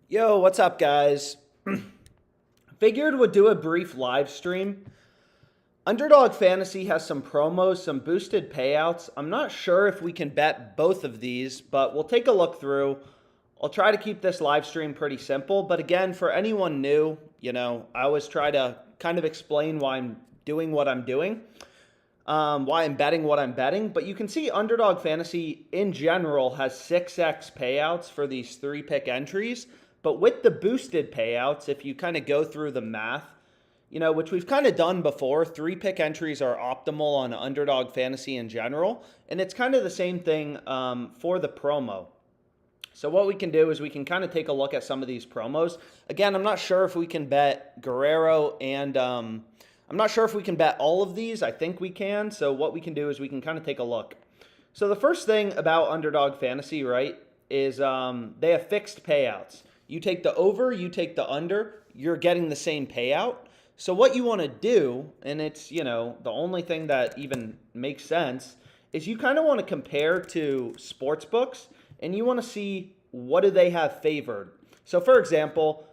Yo, what's up, guys? Figured would do a brief live stream. Underdog Fantasy has some promos, some boosted payouts. I'm not sure if we can bet both of these, but we'll take a look through. I'll try to keep this live stream pretty simple, but again, for anyone new, I always try to kind of explain why I'm doing what I'm doing, why I'm betting what I'm betting. But you can see Underdog Fantasy in general has 6x payouts for these 3-pick entries. But with the boosted payouts, if you kind of go through the math, which we've kind of done before, 3-pick entries are optimal on Underdog Fantasy in general. And it's kind of the same thing for the promo. So what we can do is we can kind of take a look at some of these promos. Again, I'm not sure if we can bet Guerrero and I'm not sure if we can bet all of these. I think we can. So what we can do is we can kind of take a look. So the first thing about Underdog Fantasy, right, is they have fixed payouts. You take the over, you take the under, you're getting the same payout. So what you want to do, and it's, the only thing that even makes sense, is you kind of want to compare to sports books, and you want to see what do they have favored. So for example,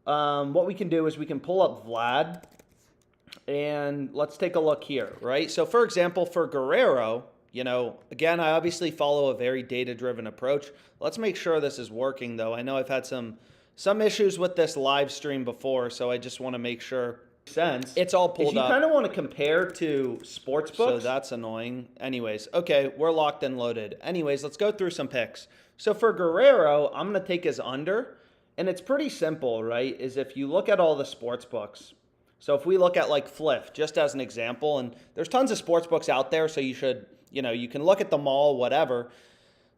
what we can do is we can pull up Vlad, and let's take a look here, right? So for example, for Guerrero, again, I obviously follow a very data-driven approach. Let's make sure this is working, though. I know I've had some issues with this live stream before, so I just want to make sure it's all pulled up. You kind of want to compare to sports books. So that's annoying. Anyways, okay, we're locked and loaded. Anyways, let's go through some picks. So for Guerrero, I'm going to take his under, and it's pretty simple, right? Is if you look at all the sports books. So if we look at like Fliff, just as an example, and there's tons of sports books out there, so you should, you can look at them all, whatever.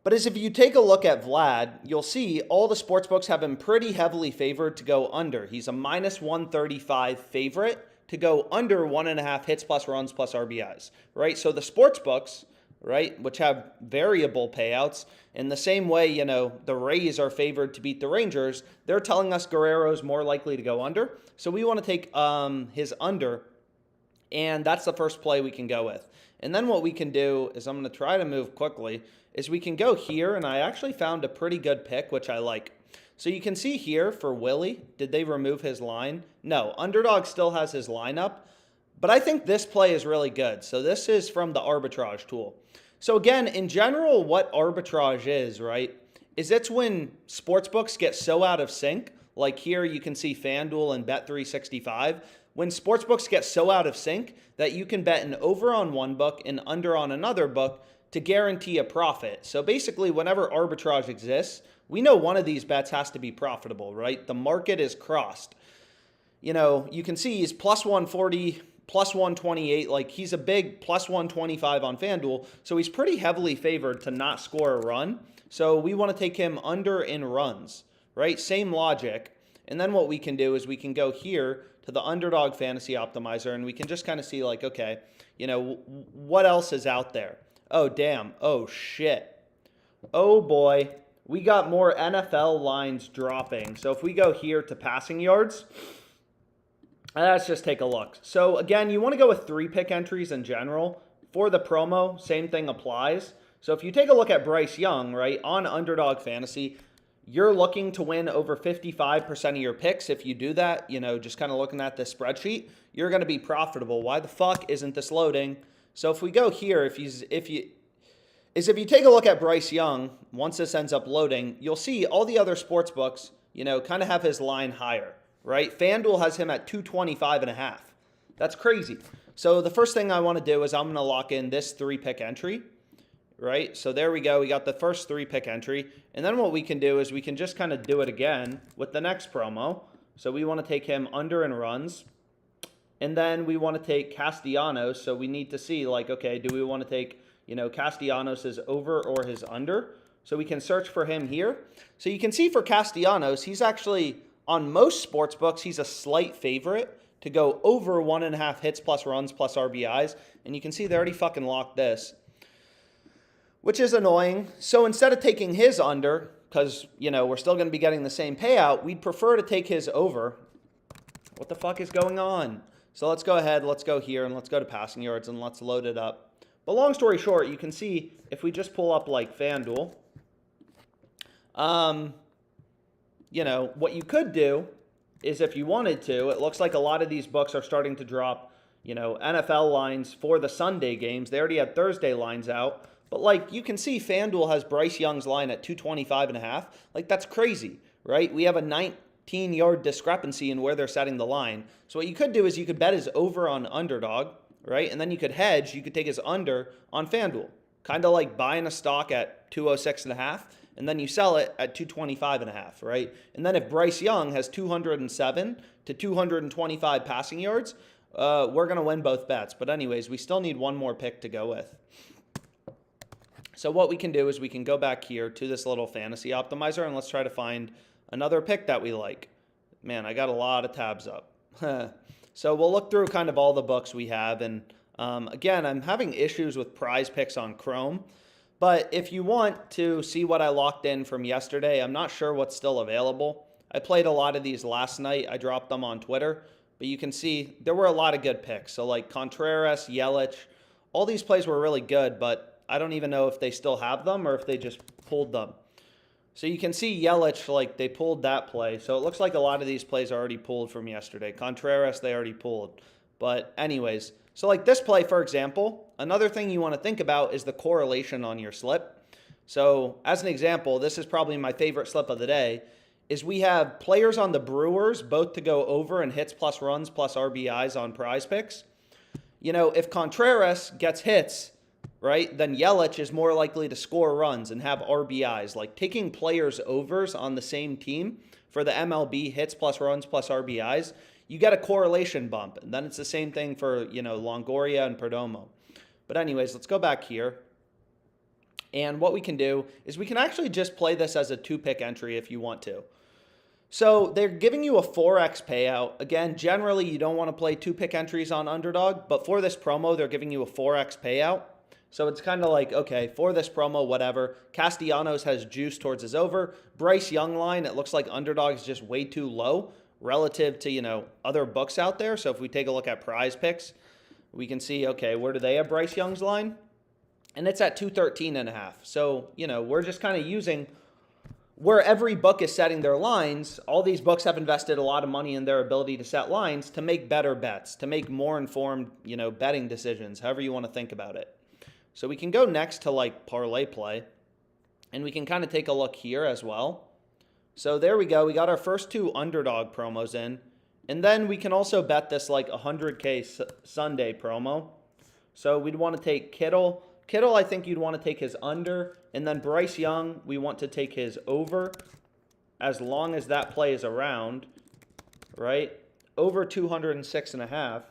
But as if you take a look at Vlad, you'll see all the sports books have him pretty heavily favored to go under. He's a minus 135 favorite to go under 1.5 hits plus runs plus RBIs, right? So the sports books, right, which have variable payouts, in the same way, the Rays are favored to beat the Rangers, they're telling us Guerrero's more likely to go under. So we want to take his under, and that's the first play we can go with. And then what we can do is, I'm going to try to move quickly, is we can go here, and I actually found a pretty good pick, which I like. So you can see here for Willie, did they remove his line? No, Underdog still has his lineup, but I think this play is really good. So this is from the arbitrage tool. So again, in general, what arbitrage is, right, is it's when sportsbooks get so out of sync, like here you can see FanDuel and Bet365, when sportsbooks get so out of sync that you can bet an over on one book and under on another book to guarantee a profit. So basically, whenever arbitrage exists, we know one of these bets has to be profitable, right? The market is crossed. You can see he's plus 140, plus 128. Like, he's a big plus 125 on FanDuel, so he's pretty heavily favored to not score a run. So we want to take him under in runs, right? Same logic. And then what we can do is we can go here to the Underdog Fantasy Optimizer, and we can just kind of see, like, okay, what else is out there? Oh, damn. Oh, shit. Oh, boy. We got more NFL lines dropping. So if we go here to passing yards, let's just take a look. So, again, you want to go with 3-pick entries in general. For the promo, same thing applies. So if you take a look at Bryce Young, right, on Underdog Fantasy, you're looking to win over 55% of your picks. If you do that, just kind of looking at this spreadsheet, you're going to be profitable. Why the fuck isn't this loading? So if we go here, if you take a look at Bryce Young, once this ends up loading, you'll see all the other sports books, kind of have his line higher, right? FanDuel has him at 225.5. That's crazy. So the first thing I want to do is I'm going to lock in this 3-pick entry, right? So there we go. We got the first 3-pick entry. And then what we can do is we can just kind of do it again with the next promo. So we want to take him under in runs. And then we want to take Castellanos. So we need to see, like, okay, do we want to take, Castellanos' over or his under? So we can search for him here. So you can see for Castellanos, he's actually, on most sports books, he's a slight favorite to go over 1.5 hits plus runs plus RBIs. And you can see they already fucking locked this, which is annoying. So instead of taking his under, because, we're still going to be getting the same payout, we'd prefer to take his over. What the fuck is going on? So let's go ahead, let's go here, and let's go to passing yards, and let's load it up. But long story short, you can see if we just pull up like FanDuel, you know, what you could do is if you wanted to, it looks like a lot of these books are starting to drop, you know, NFL lines for the Sunday games. They already had Thursday lines out. But like you can see FanDuel has Bryce Young's line at 225.5. Like that's crazy, right? We have a 19-yard discrepancy in where they're setting the line. So what you could do is you could bet his over on Underdog, right? And then you could hedge. You could take his under on FanDuel. Kind of like buying a stock at 206.5. And then you sell it at 225.5, right? And then if Bryce Young has 207 to 225 passing yards, we're going to win both bets. But anyways, we still need one more pick to go with. So what we can do is we can go back here to this little fantasy optimizer, and let's try to find another pick that we like. Man, I got a lot of tabs up. So we'll look through kind of all the books we have. And again, I'm having issues with PrizePicks on Chrome. But if you want to see what I locked in from yesterday, I'm not sure what's still available. I played a lot of these last night. I dropped them on Twitter. But you can see there were a lot of good picks. So like Contreras, Yelich, all these plays were really good. But I don't even know if they still have them or if they just pulled them. So you can see Yelich, like they pulled that play. So it looks like a lot of these plays are already pulled from yesterday. Contreras, they already pulled. But anyways, so like this play, for example, another thing you want to think about is the correlation on your slip. So as an example, this is probably my favorite slip of the day, is we have players on the Brewers, both to go over in hits plus runs plus RBIs on PrizePicks. You know, if Contreras gets hits, right, then Yelich is more likely to score runs and have RBIs. Like taking players overs on the same team for the MLB hits plus runs plus RBIs, you get a correlation bump. And then it's the same thing for, you know, Longoria and Perdomo. But anyways, let's go back here. And what we can do is we can actually just play this as a 2-pick entry if you want to. So they're giving you a 4x payout. Again, generally you don't want to play 2-pick entries on Underdog, but for this promo, they're giving you a 4x payout. So it's kind of like, okay, for this promo, whatever. Castellanos has juice towards his over. Bryce Young line, it looks like Underdog is just way too low relative to, you know, other books out there. So if we take a look at PrizePicks, we can see, okay, where do they have Bryce Young's line? And it's at 213.5. So, you know, we're just kind of using where every book is setting their lines. All these books have invested a lot of money in their ability to set lines to make better bets, to make more informed, you know, betting decisions, however you want to think about it. So we can go next to like ParlayPlay, and we can kind of take a look here as well. So there we go. We got our first 2 Underdog promos in. And then we can also bet this like 100K Sunday promo. So we'd want to take Kittle. Kittle, I think you'd want to take his under. And then Bryce Young, we want to take his over as long as that play is around, right? Over 206.5.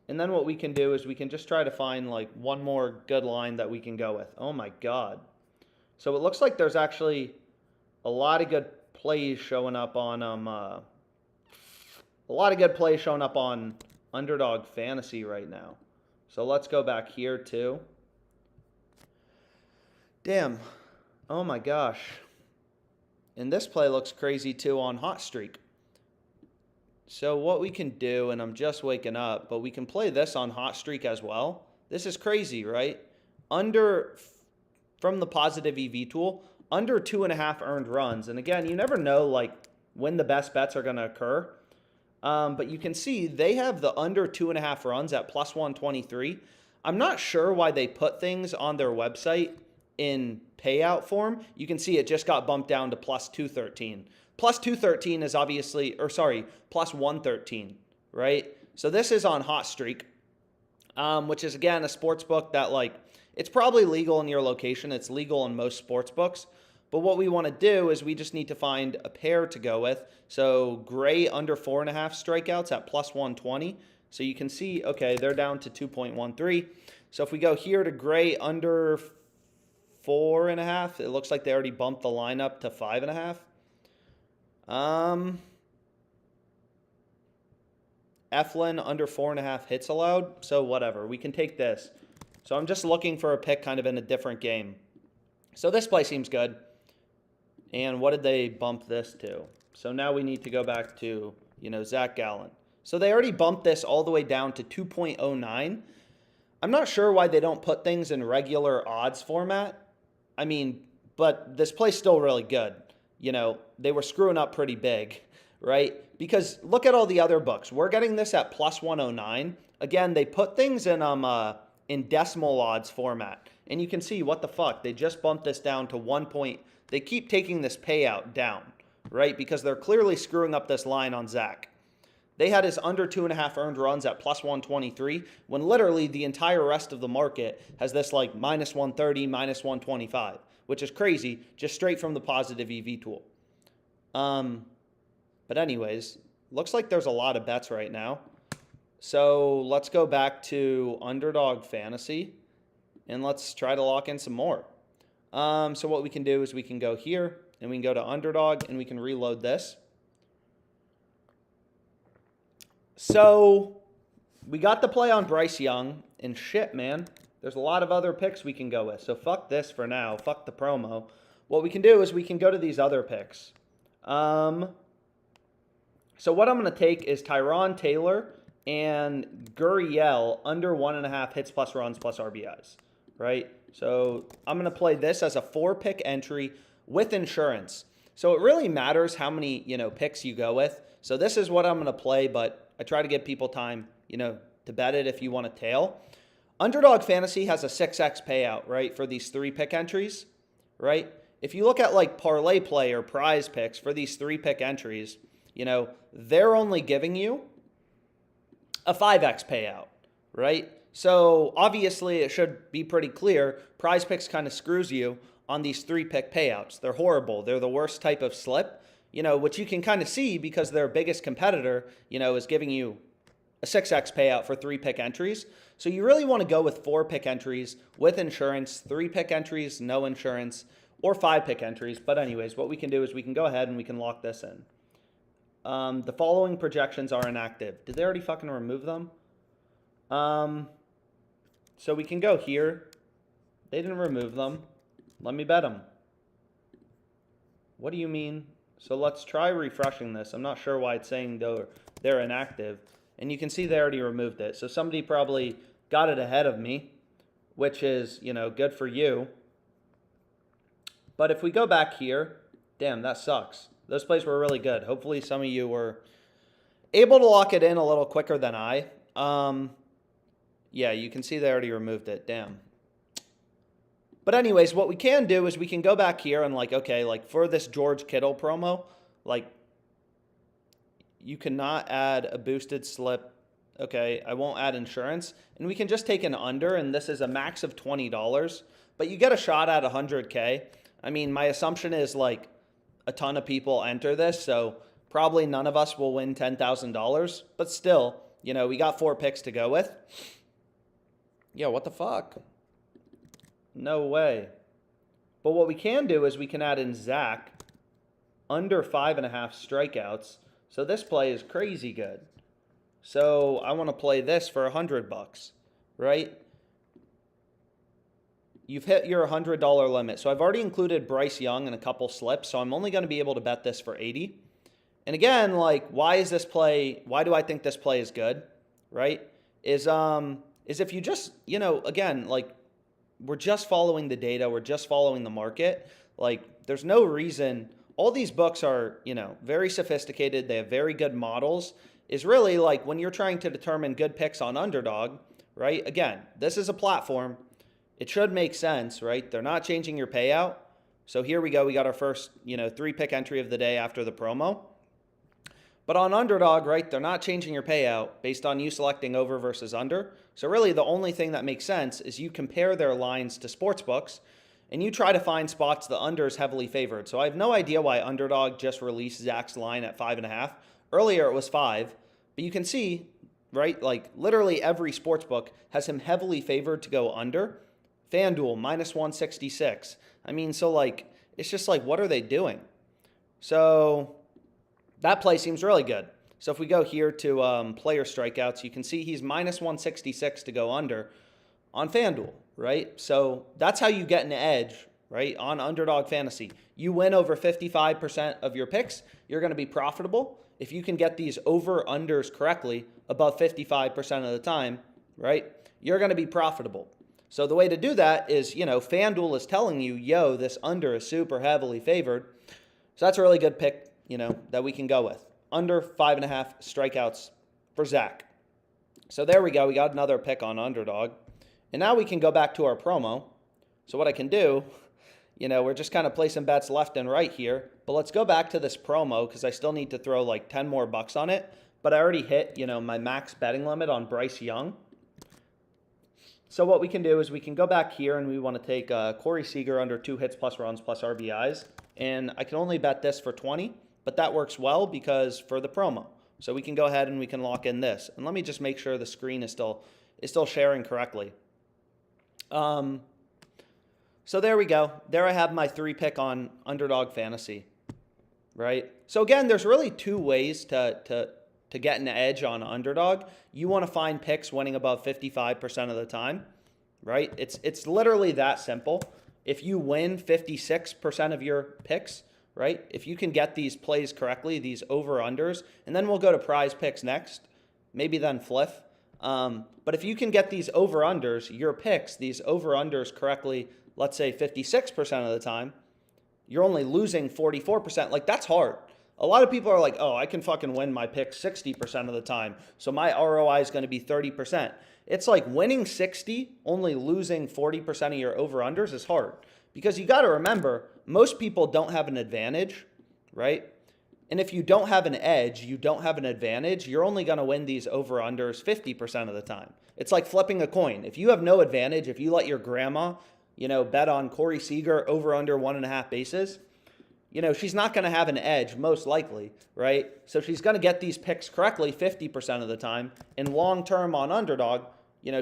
And then what we can do is we can just try to find like one more good line that we can go with. Oh my God. So it looks like there's actually a lot of good plays showing up on Underdog Fantasy right now. So let's go back here too. Damn. Oh my gosh. And this play looks crazy too on Hot Streak. So what we can do, and I'm just waking up, but we can play this on Hot Streak as well. This is crazy, right? Under, from the positive EV tool, under 2.5 earned runs. And again, you never know like when the best bets are going to occur. But you can see they have the under 2.5 runs at plus 123. I'm not sure why they put things on their website in payout form. You can see it just got bumped down to plus 213. Plus 213 is obviously, or sorry, plus 113, right? So this is on Hot Streak, which is, again, a sports book that, like, it's probably legal in your location. It's legal in most sports books. But what we want to do is we just need to find a pair to go with. So Gray under 4.5 strikeouts at plus 120. So you can see, okay, they're down to 2.13. So if we go here to Gray under 4.5, it looks like they already bumped the line up to 5.5. Eflin under 4.5 hits allowed. So whatever, we can take this. So I'm just looking for a pick kind of in a different game. So this play seems good. And what did they bump this to? So now we need to go back to, you know, Zach Gallen. So they already bumped this all the way down to 2.09. I'm not sure why they don't put things in regular odds format. I mean, but this play's still really good. You know, they were screwing up pretty big, right? Because look at all the other books. We're getting this at plus 109. Again, they put things in decimal odds format. And you can see, what the fuck? They just bumped this down to 1 point. They keep taking this payout down, right? Because they're clearly screwing up this line on Zach. They had his under 2.5 earned runs at plus 123, when literally the entire rest of the market has this like minus 130, minus 125, which is crazy, just straight from the positive EV tool. But anyways, looks like there's a lot of bets right now. So let's go back to Underdog Fantasy, and let's try to lock in some more. So what we can do is we can go here, and we can go to Underdog, and we can reload this. So we got the play on Bryce Young, and shit, man, there's a lot of other picks we can go with. So fuck this for now. Fuck the promo. What we can do is we can go to these other picks. So what I'm going to take is Tyron Taylor and Gurriel under 1.5 hits plus runs plus RBIs, right? So I'm going to play this as a 4-pick entry with insurance. So it really matters how many, picks you go with. So this is what I'm going to play, but I try to give people time, to bet it if you want to tail. Underdog Fantasy has a 6x payout, right, for these 3-pick entries, right? If you look at like ParlayPlay or PrizePicks for these 3-pick entries, they're only giving you a 5x payout, right? So obviously it should be pretty clear. PrizePicks kind of screws you on these 3-pick payouts. They're horrible. They're the worst type of slip. Which you can kind of see because their biggest competitor, is giving you a 6x payout for 3-pick entries. So you really want to go with 4-pick entries with insurance, 3-pick entries, no insurance, or 5-pick entries. But anyways, what we can do is we can go ahead and we can lock this in. The following projections are inactive. Did they already fucking remove them? So we can go here. They didn't remove them. Let me bet them. What do you mean? So let's try refreshing this. I'm not sure why it's saying they're inactive. And you can see they already removed it. So somebody probably got it ahead of me, which is, good for you. But if we go back here, damn, that sucks. Those plays were really good. Hopefully some of you were able to lock it in a little quicker than I. Yeah, you can see they already removed it. Damn. But anyways, what we can do is we can go back here and for this George Kittle promo, you cannot add a boosted slip. Okay, I won't add insurance. And we can just take an under, and this is a max of $20. But you get a shot at 100K. I mean, my assumption is a ton of people enter this, so probably none of us will win $10,000. But still, we got 4 picks to go with. Yeah, what the fuck? No way. But what we can do is we can add in Zach under 5.5 strikeouts. So this play is crazy good. So I want to play this for $100, right? You've hit your $100 limit. So I've already included Bryce Young in a couple slips. So I'm only going to be able to bet this for 80. And again, why is this play? Why do I think this play is good? Right? Is if you just, again, we're just following the data. We're just following the market. There's no reason. All these books are, very sophisticated. They have very good models. Is really when you're trying to determine good picks on Underdog, right? Again, this is a platform. It should make sense, right? They're not changing your payout. So here we go. We got our first, 3-pick entry of the day after the promo. But on Underdog, right, they're not changing your payout based on you selecting over versus under. So really the only thing that makes sense is you compare their lines to sportsbooks and you try to find spots the under is heavily favored. So I have no idea why Underdog just released Zach's line at 5.5. Earlier it was 5, but you can see, right, literally every sportsbook has him heavily favored to go under. FanDuel, minus 166. I mean, so it's just what are they doing? So that play seems really good. So if we go here to player strikeouts, you can see he's minus 166 to go under on FanDuel, right? So that's how you get an edge, right, on Underdog Fantasy. You win over 55% of your picks, you're going to be profitable. If you can get these over-unders correctly above 55% of the time, right, you're going to be profitable. So the way to do that is, FanDuel is telling you, yo, this under is super heavily favored. So that's a really good pick, that we can go with. Under 5.5 strikeouts for Zach. So there we go. We got another pick on Underdog. And now we can go back to our promo. So what I can do, we're just kind of placing bets left and right here. But let's go back to this promo because I still need to throw like 10 more bucks on it. But I already hit, my max betting limit on Bryce Young. So what we can do is we can go back here and we want to take Corey Seager under 2 hits plus runs plus RBIs. And I can only bet this for 20, but that works well because for the promo. So we can go ahead and we can lock in this. And let me just make sure the screen is still sharing correctly. So there we go. There I have my 3 pick on Underdog Fantasy, right? So again, there's really 2 ways to get an edge on Underdog. You want to find picks winning above 55% of the time, right? It's literally that simple. If you win 56% of your picks, right? If you can get these plays correctly, these over-unders, and then we'll go to PrizePicks next, maybe then Fliff. But if you can get these over-unders, your picks, these over-unders correctly, let's say 56% of the time, you're only losing 44%. Like, that's hard. A lot of people are like, oh, I can fucking win my picks 60% of the time, so my ROI is going to be 30%. It's like winning 60, only losing 40% of your over-unders is hard. Because you got to remember, most people don't have an advantage, right? And if you don't have an edge, you don't have an advantage, you're only going to win these over-unders 50% of the time. It's like flipping a coin. If you have no advantage, if you let your grandma, bet on Corey Seager over-under 1.5 bases, she's not going to have an edge, most likely, right? So she's going to get these picks correctly 50% of the time. And long-term on Underdog,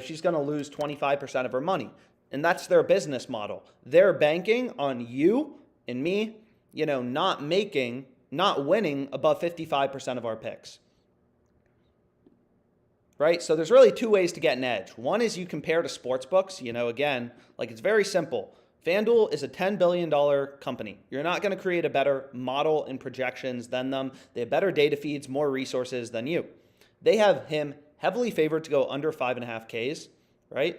she's going to lose 25% of her money. And that's their business model. They're banking on you and me, not winning above 55% of our picks. Right? So there's really 2 ways to get an edge. One is you compare to sportsbooks. Again, like it's very simple. FanDuel is a $10 billion company. You're not going to create a better model and projections than them. They have better data feeds, more resources than you. They have him heavily favored to go under 5.5 Ks, right?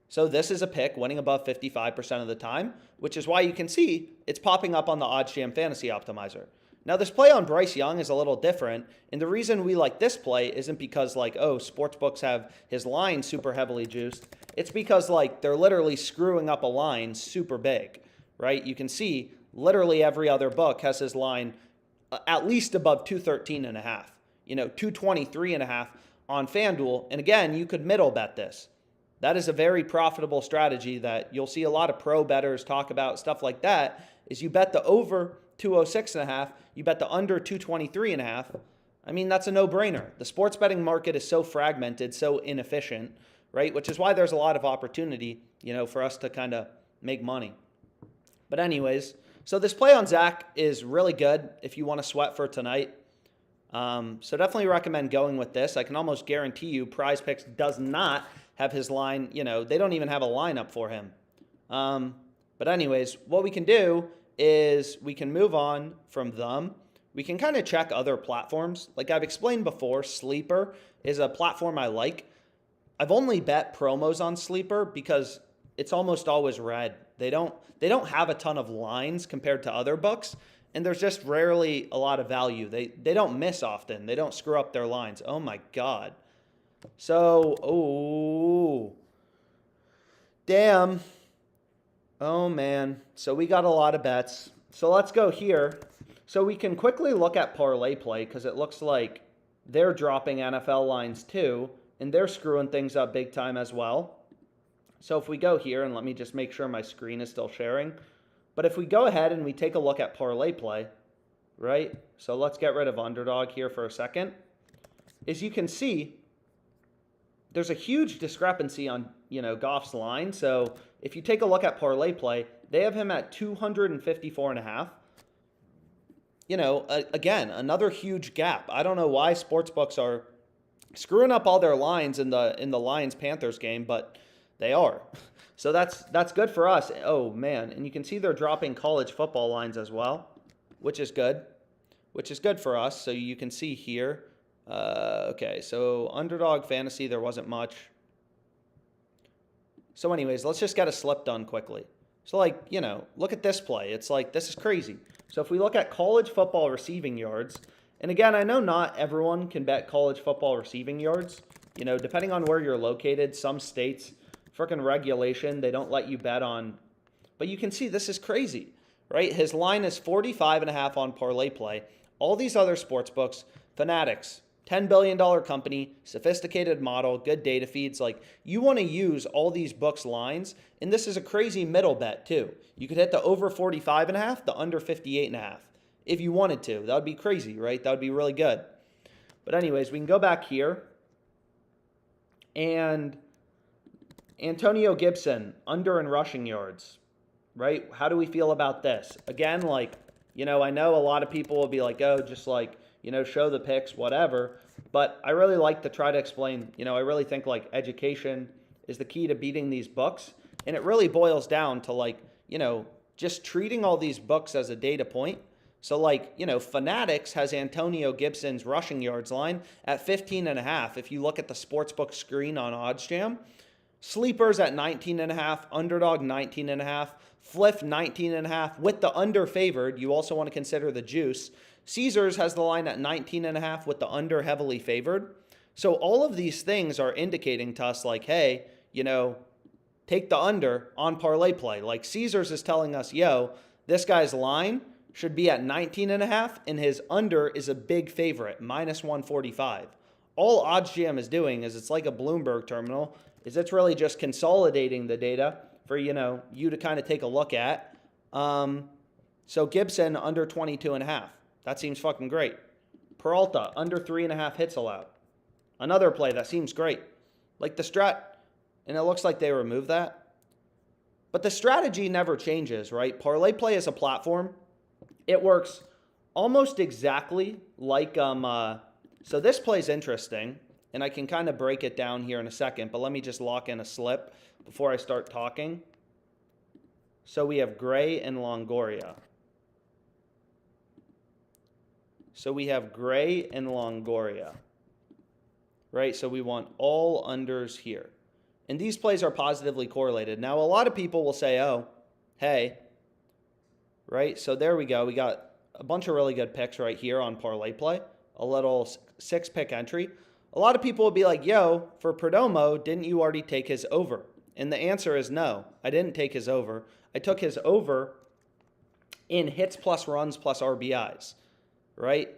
So this is a pick winning above 55% of the time, which is why you can see it's popping up on the OddsJam Fantasy Optimizer. Now, this play on Bryce Young is a little different, and the reason we like this play isn't because, sportsbooks have his line super heavily juiced. It's because, they're literally screwing up a line super big, right? You can see literally every other book has his line at least above 213.5, 223.5 on FanDuel. And again, you could middle bet this. That is a very profitable strategy that you'll see a lot of pro bettors talk about, stuff like that, is you bet the over 206.5, you bet the under 223.5. I mean, that's a no-brainer. The sports betting market is so fragmented, so inefficient, right? Which is why there's a lot of opportunity, for us to kind of make money. But anyways, so this play on Zach is really good if you want to sweat for tonight. So definitely recommend going with this. I can almost guarantee you PrizePicks does not have his line, they don't even have a lineup for him. But anyways, what we can do is we can move on from them. We can kind of check other platforms. Like I've explained before, Sleeper is a platform I like. I've only bet promos on Sleeper because it's almost always red. They don't have a ton of lines compared to other books, and there's just rarely a lot of value. They don't miss often. They don't screw up their lines. Oh my God. So, damn. Oh, man. So we got a lot of bets. So let's go here. So we can quickly look at ParlayPlay because it looks like they're dropping NFL lines too, and they're screwing things up big time as well. So if we go here, and let me just make sure my screen is still sharing. But if we go ahead and we take a look at ParlayPlay, right? So let's get rid of Underdog here for a second. As you can see, there's a huge discrepancy on, Goff's line. So if you take a look at ParlayPlay, they have him at 254.5. Again, another huge gap. I don't know why sportsbooks are screwing up all their lines in the Lions-Panthers game, but they are. So that's good for us. Oh, man. And you can see they're dropping college football lines as well, which is good. Which is good for us. So you can see here. Okay, so Underdog Fantasy, there wasn't much. So anyways, let's just get a slip done quickly. So like, look at this play. It's like, this is crazy. So if we look at college football receiving yards, and again, I know not everyone can bet college football receiving yards. Depending on where you're located, some states, freaking regulation, they don't let you bet on. But you can see this is crazy, right? His line is 45.5 on ParlayPlay. All these other sports books, Fanatics, $10 billion company, sophisticated model, good data feeds. Like, you want to use all these books' lines, and this is a crazy middle bet too. You could hit the over 45.5, the under 58.5 if you wanted to. That would be crazy, right? That would be really good. But anyways, we can go back here. And Antonio Gibson, under in rushing yards, right? How do we feel about this? Again, like, I know a lot of people will be like, oh, just like, show the picks, whatever. But I really like to try to explain, I really think like education is the key to beating these books. And it really boils down to like, just treating all these books as a data point. So like, Fanatics has Antonio Gibson's rushing yards line at 15.5. If you look at the sportsbook screen on OddsJam, Sleepers at 19.5, Underdog 19.5, Fliff 19.5. With the under favored, you also want to consider the juice. Caesars has the line at 19.5 with the under heavily favored. So all of these things are indicating to us like, hey, take the under on ParlayPlay. Like Caesars is telling us, yo, this guy's line should be at 19.5, and his under is a big favorite, minus 145. All OddsJam is doing is it's like a Bloomberg terminal, is it's really just consolidating the data for, you to kind of take a look at. So Gibson under 22.5. That seems fucking great. Peralta under 3.5 hits allowed. Another play that seems great. Like the strat, and it looks like they removed that. But the strategy never changes, right? ParlayPlay is a platform. It works almost exactly like, so this play is interesting, and I can kind of break it down here in a second, but let me just lock in a slip before I start talking. So we have Gray and Longoria. Right? So we want all unders here. And these plays are positively correlated. Now, a lot of people will say, oh, hey, right? So there we go. We got a bunch of really good picks right here on ParlayPlay. A little 6-pick entry. A lot of people will be like, yo, for Perdomo, didn't you already take his over? And the answer is no. I didn't take his over. I took his over in hits plus runs plus RBIs, right?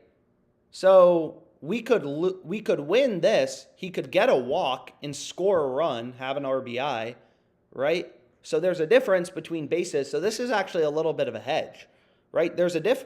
So we could win this. He could get a walk and score a run, have an RBI, right? So there's a difference between bases. So this is actually a little bit of a hedge, right? There's a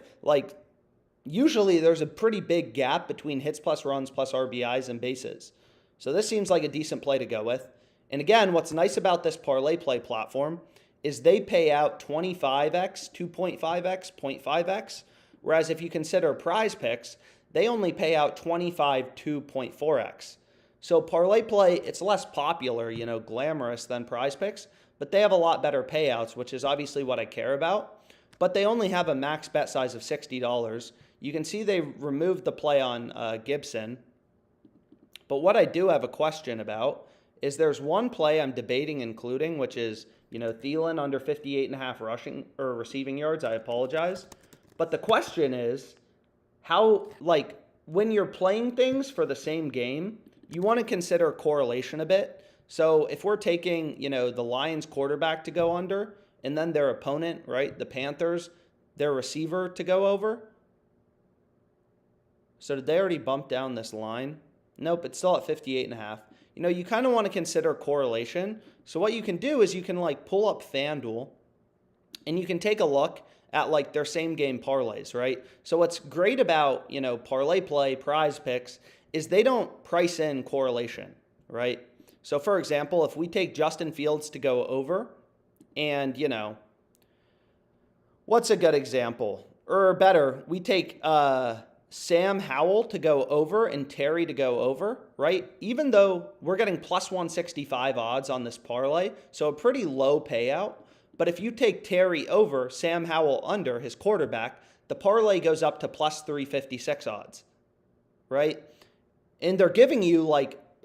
usually there's a pretty big gap between hits plus runs plus RBIs and bases. So this seems like a decent play to go with. And again, what's nice about this ParlayPlay platform is they pay out 25x, 2.5x, 0.5x, whereas if you consider PrizePicks, they only pay out 25 2.4x. So ParlayPlay, it's less popular, glamorous than PrizePicks, but they have a lot better payouts, which is obviously what I care about. But they only have a max bet size of $60. You can see they removed the play on Gibson. But what I do have a question about is there's one play I'm debating including, which is, Thielen under 58.5 rushing or receiving yards. I apologize. But the question is, how, when you're playing things for the same game, you want to consider correlation a bit. So if we're taking, the Lions quarterback to go under, and then their opponent, right, the Panthers, their receiver to go over. So did they already bump down this line? Nope, it's still at 58.5. You kind of want to consider correlation. So what you can do is you can pull up FanDuel, and you can take a look at their same game parlays, right? So what's great about, ParlayPlay, PrizePicks, is they don't price in correlation, right? So for example, if we take Justin Fields to go over, and, what's a good example? Or better, we take Sam Howell to go over and Terry to go over, right? Even though we're getting plus 165 odds on this parlay, so a pretty low payout. But if you take Terry over, Sam Howell under, his quarterback, the parlay goes up to plus 356 odds, right? And they're giving you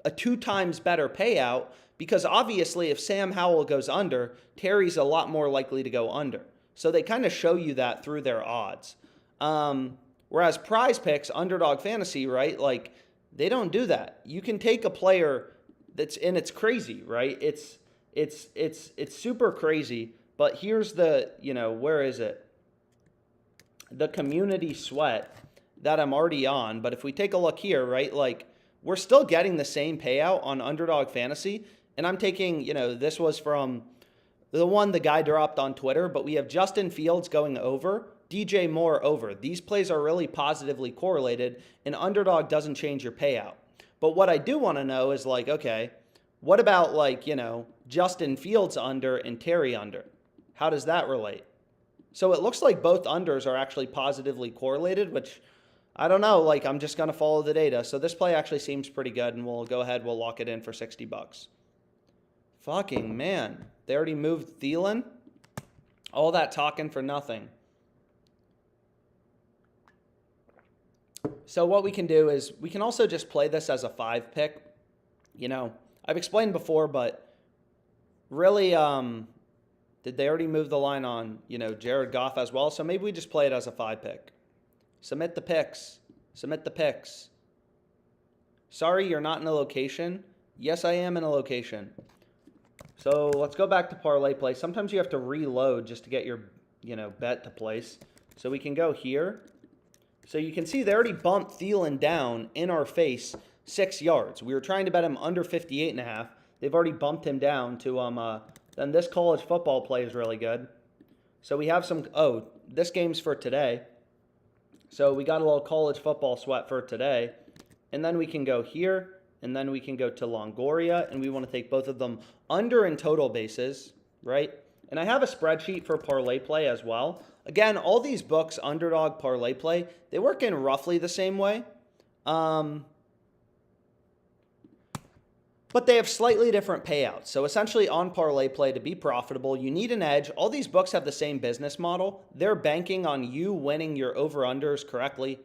a 2 times better payout Because obviously, if Sam Howell goes under, Terry's a lot more likely to go under. So they kind of show you that through their odds. Whereas PrizePicks, Underdog Fantasy, right? Like, they don't do that. You can take a player and it's crazy, right? It's super crazy. But here's the, where is it? The community sweat that I'm already on. But if we take a look here, right? Like, we're still getting the same payout on Underdog Fantasy. And I'm taking, this was from the guy dropped on Twitter, but we have Justin Fields going over, DJ Moore over. These plays are really positively correlated, and Underdog doesn't change your payout. But what I do want to know is, like, okay, what about, like, Justin Fields under and Terry under? How does that relate? So it looks like both unders are actually positively correlated, which I don't know. Like, I'm just going to follow the data. So this play actually seems pretty good, and we'll go ahead. We'll lock it in for $60. Fucking man. They already moved Thielen? All that talking for nothing. So what we can do is we can also just play this as a 5 pick. I've explained before, but really, did they already move the line on, Jared Goff as well? So maybe we just play it as a 5 pick. Submit the picks. Submit the picks. Sorry, you're not in a location. Yes, I am in a location. So let's go back to ParlayPlay. Sometimes you have to reload just to get your, bet to place. So we can go here. So you can see they already bumped Thielen down in our face 6 yards. We were trying to bet him under 58.5. They've already bumped him down to, then this college football play is really good. So we have some, this game's for today. So we got a little college football sweat for today. And then we can go here. And then we can go to Longoria, and we want to take both of them under in total bases, right? And I have a spreadsheet for ParlayPlay as well. Again, all these books, Underdog, ParlayPlay, they work in roughly the same way. But they have slightly different payouts. So essentially on ParlayPlay, to be profitable, you need an edge. All these books have the same business model. They're banking on you winning your over-unders correctly,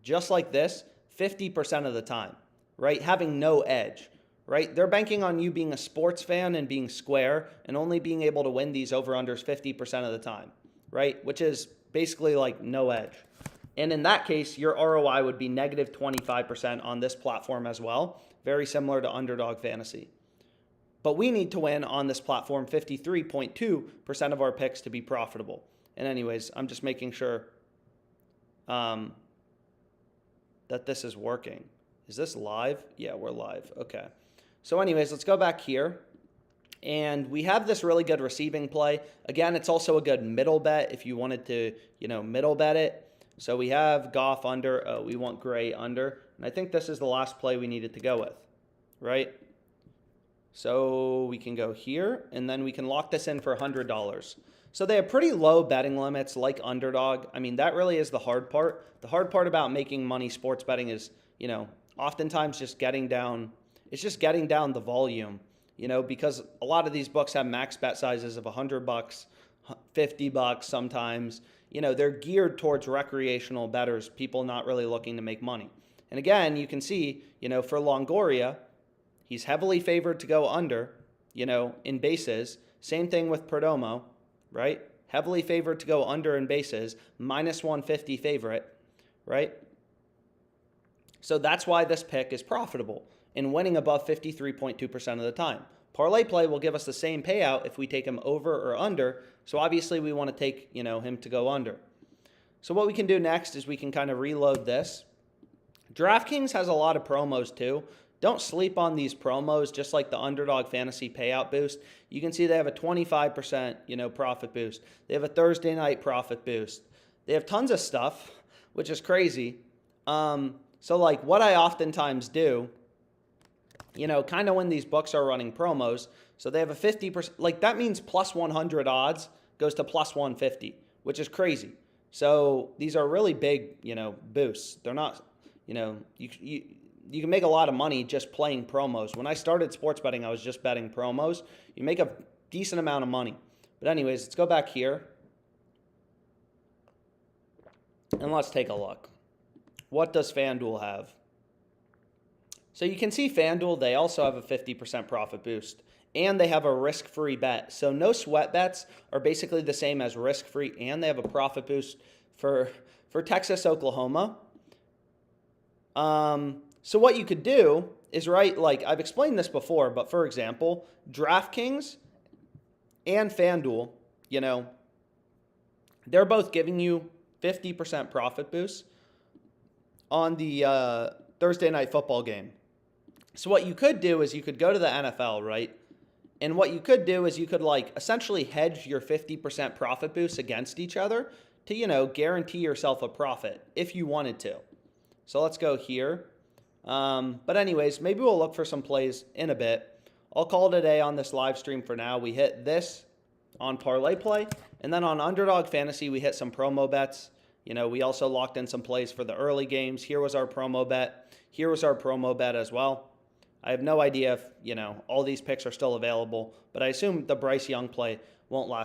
just like this, 50% of the time. Right? Having no edge, right? They're banking on you being a sports fan and being square and only being able to win these over-unders 50% of the time, right? Which is basically like no edge. And in that case, your ROI would be negative 25% on this platform as well. Very similar to Underdog Fantasy. But we need to win on this platform 53.2% of our picks to be profitable. And anyways, I'm just making sure that this is working. Is this live? Yeah, we're live. Okay. So anyways, let's go back here. And we have this really good receiving play. Again, it's also a good middle bet if you wanted to, middle bet it. So we have Goff under. Oh, we want Gray under. And I think this is the last play we needed to go with, right? So we can go here, and then we can lock this in for $100. So they have pretty low betting limits like Underdog. I mean, that really is the hard part. The hard part about making money sports betting is, oftentimes just getting down, it's just getting down the volume, because a lot of these books have max bet sizes of $100, $50 sometimes. They're geared towards recreational bettors, people not really looking to make money. And again, you can see, for Longoria, he's heavily favored to go under, in bases. Same thing with Perdomo, right? Heavily favored to go under in bases, minus 150 favorite, right? So that's why this pick is profitable and winning above 53.2% of the time. ParlayPlay will give us the same payout if we take him over or under. So obviously we want to take, him to go under. So what we can do next is we can kind of reload this. DraftKings has a lot of promos too. Don't sleep on these promos, just like the Underdog Fantasy payout boost. You can see they have a 25%, profit boost. They have a Thursday night profit boost. They have tons of stuff, which is crazy. So like what I oftentimes do, kind of when these books are running promos, so they have a 50%, like that means plus 100 odds goes to plus 150, which is crazy. So these are really big, boosts. They're not, you can make a lot of money just playing promos. When I started sports betting, I was just betting promos. You make a decent amount of money. But anyways, let's go back here. And let's take a look. What does FanDuel have? So you can see FanDuel, they also have a 50% profit boost. and they have a risk-free bet. So no sweat bets are basically the same as risk-free, and they have a profit boost for Texas, Oklahoma. So what you could do is, right, like I've explained this before, but for example, DraftKings and FanDuel, you know, they're both giving you 50% profit boosts on the Thursday night football game. So what you could do is you could go to the NFL, right? And what you could do is you could like essentially hedge your 50% profit boosts against each other to, you know, guarantee yourself a profit if you wanted to. So let's go here. But anyways, maybe we'll look for some plays in a bit. I'll call it a day on this live stream for now. We hit this on ParlayPlay, and then on Underdog Fantasy, we hit some promo bets. You know, we also locked in some plays for the early games. Here was our promo bet. Here was our promo bet as well. I have no idea if, you know, all these picks are still available, but I assume the Bryce Young play won't last